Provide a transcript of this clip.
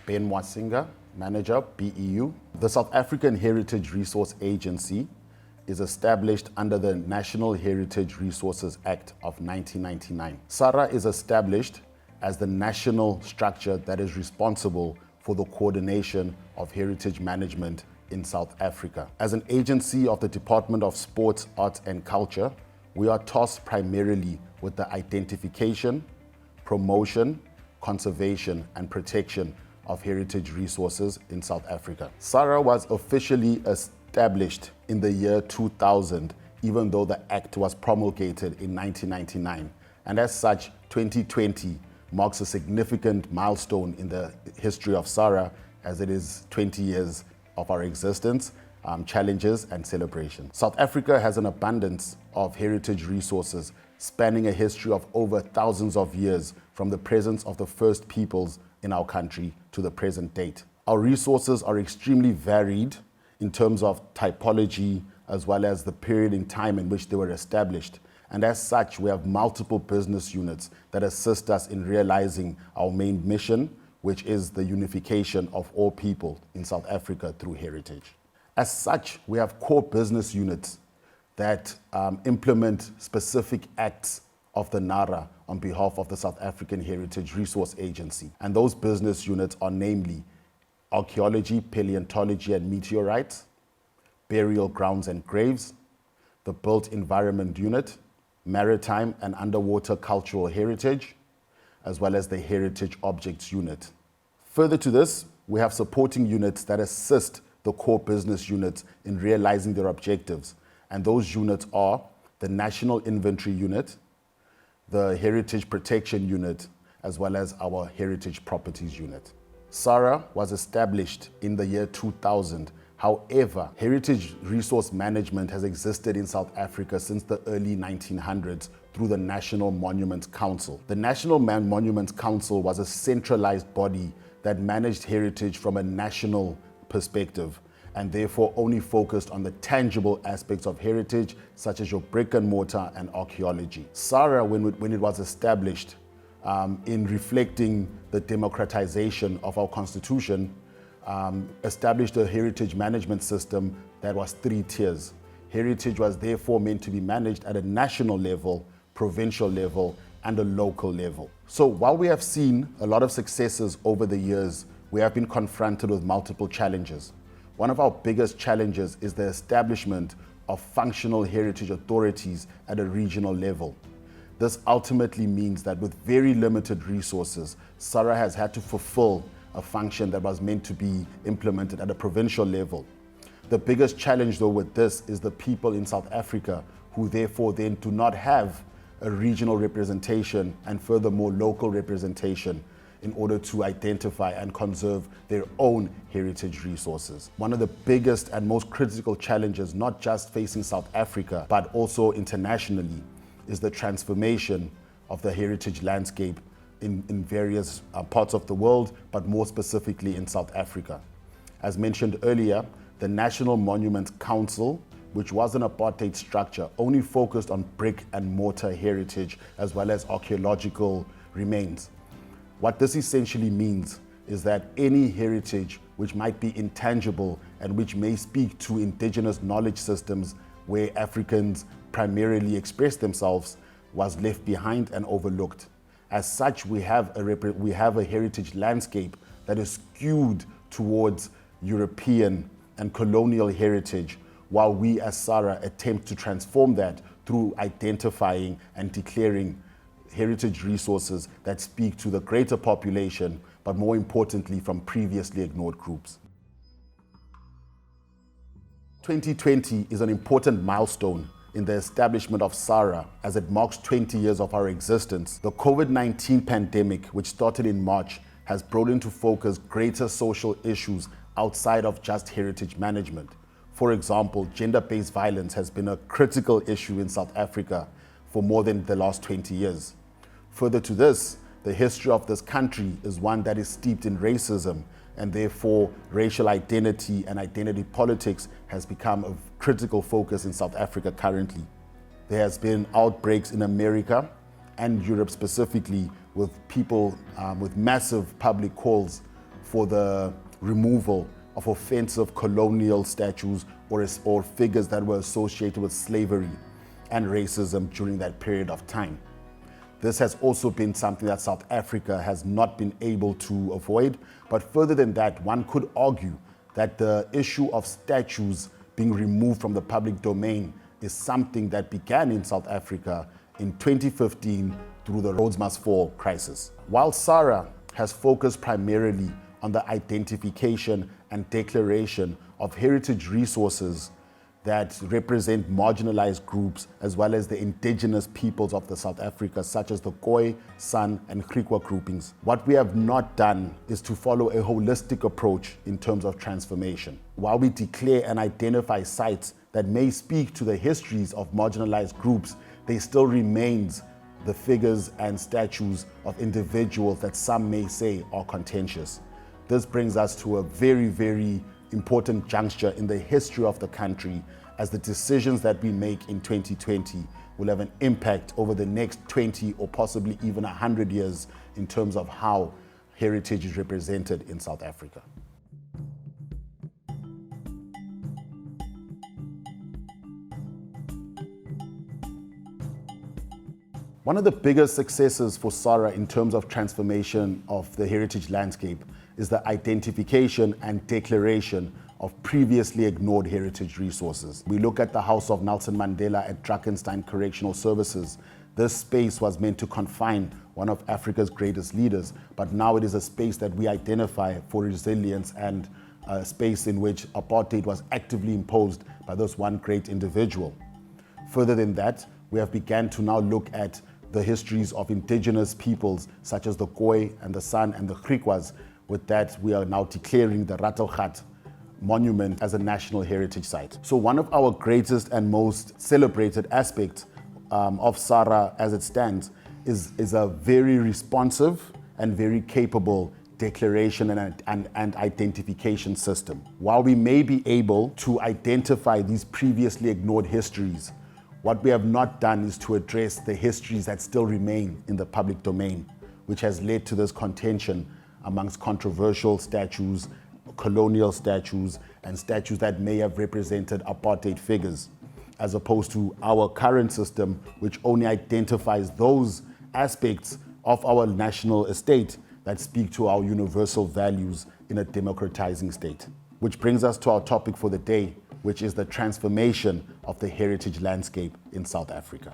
Ben Mwasinga, Manager, BEU. The South African Heritage Resource Agency is established under the National Heritage Resources Act of 1999. SAHRA is established as the national structure that is responsible for the coordination of heritage management in South Africa. As an agency of the Department of Sports, Arts and Culture, we are tasked primarily with the identification, promotion, conservation and protection of heritage resources in South Africa. SAHRA was officially established in the year 2000, even though the Act was promulgated in 1999. And as such, 2020 marks a significant milestone in the history of SAHRA, as it is 20 years of our existence, challenges and celebrations. South Africa has an abundance of heritage resources spanning a history of over thousands of years, from the presence of the first peoples in our country to the present date. Our resources are extremely varied in terms of typology, as well as the period in time in which they were established. And as such, we have multiple business units that assist us in realizing our main mission, which is the unification of all people in South Africa through heritage. As such, we have core business units that implement specific acts of the NARA on behalf of the South African Heritage Resource Agency. And those business units are namely archaeology, paleontology and meteorites, burial grounds and graves, the built environment unit, maritime and underwater cultural heritage, as well as the heritage objects unit. Further to this, we have supporting units that assist the core business units in realizing their objectives. And those units are the National Inventory Unit, the Heritage Protection Unit, as well as our Heritage Properties Unit. SAHRA was established in the year 2000. However, heritage resource management has existed in South Africa since the early 1900s through the National Monuments Council. The National Monuments Council was a centralized body that managed heritage from a national perspective, and therefore only focused on the tangible aspects of heritage, such as your brick and mortar and archaeology. SAHRA, when it was established, in reflecting the democratization of our constitution, established a heritage management system that was 3 tiers. Heritage was therefore meant to be managed at a national level, provincial level, and a local level. So while we have seen a lot of successes over the years, we have been confronted with multiple challenges. One of our biggest challenges is the establishment of functional heritage authorities at a regional level. This ultimately means that with very limited resources, SAHRA has had to fulfill a function that was meant to be implemented at a provincial level. The biggest challenge though with this is the people in South Africa, who therefore then do not have a regional representation and furthermore local representation in order to identify and conserve their own heritage resources. One of the biggest and most critical challenges, not just facing South Africa, but also internationally, is the transformation of the heritage landscape in various parts of the world, but more specifically in South Africa. As mentioned earlier, the National Monuments Council, which was an apartheid structure, only focused on brick and mortar heritage as well as archaeological remains. What this essentially means is that any heritage which might be intangible and which may speak to indigenous knowledge systems where Africans primarily express themselves was left behind and overlooked. As such, we have a heritage landscape that is skewed towards European and colonial heritage, while we as SAHRA attempt to transform that through identifying and declaring heritage resources that speak to the greater population, but more importantly from previously ignored groups. 2020 is an important milestone in the establishment of SAHRA, as it marks 20 years of our existence. The COVID-19 pandemic, which started in March, has brought into focus greater social issues outside of just heritage management. For example, gender-based violence has been a critical issue in South Africa for more than the last 20 years. Further to this, the history of this country is one that is steeped in racism, and therefore racial identity and identity politics has become a critical focus in South Africa currently. There has been outbreaks in America and Europe specifically, with people with massive public calls for the removal of offensive colonial statues or figures that were associated with slavery and racism during that period of time. This has also been something that South Africa has not been able to avoid. But further than that, one could argue that the issue of statues being removed from the public domain is something that began in South Africa in 2015 through the Rhodes Must Fall crisis. While SAHRA has focused primarily on the identification and declaration of heritage resources that represent marginalized groups as well as the indigenous peoples of the South Africa, such as the Khoi, San, and Griqua groupings. What we have not done is to follow a holistic approach in terms of transformation. While we declare and identify sites that may speak to the histories of marginalized groups, there still remains the figures and statues of individuals that some may say are contentious. This brings us to a very, very important juncture in the history of the country, as the decisions that we make in 2020 will have an impact over the next 20 or possibly even 100 years in terms of how heritage is represented in South Africa. One of the biggest successes for SAHRA in terms of transformation of the heritage landscape is the identification and declaration of previously ignored heritage resources. We look at the House of Nelson Mandela at Drakenstein Correctional Services. This space was meant to confine one of Africa's greatest leaders, but now it is a space that we identify for resilience and a space in which apartheid was actively imposed by this one great individual. Further than that, we have begun to now look at the histories of indigenous peoples such as the Khoi and the San and the Griquas. With that, we are now declaring the Rattlegat monument as a national heritage site. So one of our greatest and most celebrated aspects of SAHRA as it stands is a very responsive and very capable declaration and identification system. While we may be able to identify these previously ignored histories, what we have not done is to address the histories that still remain in the public domain, which has led to this contention amongst controversial statues, colonial statues, and statues that may have represented apartheid figures, as opposed to our current system, which only identifies those aspects of our national estate that speak to our universal values in a democratizing state. Which brings us to our topic for the day, which is the transformation of the heritage landscape in South Africa.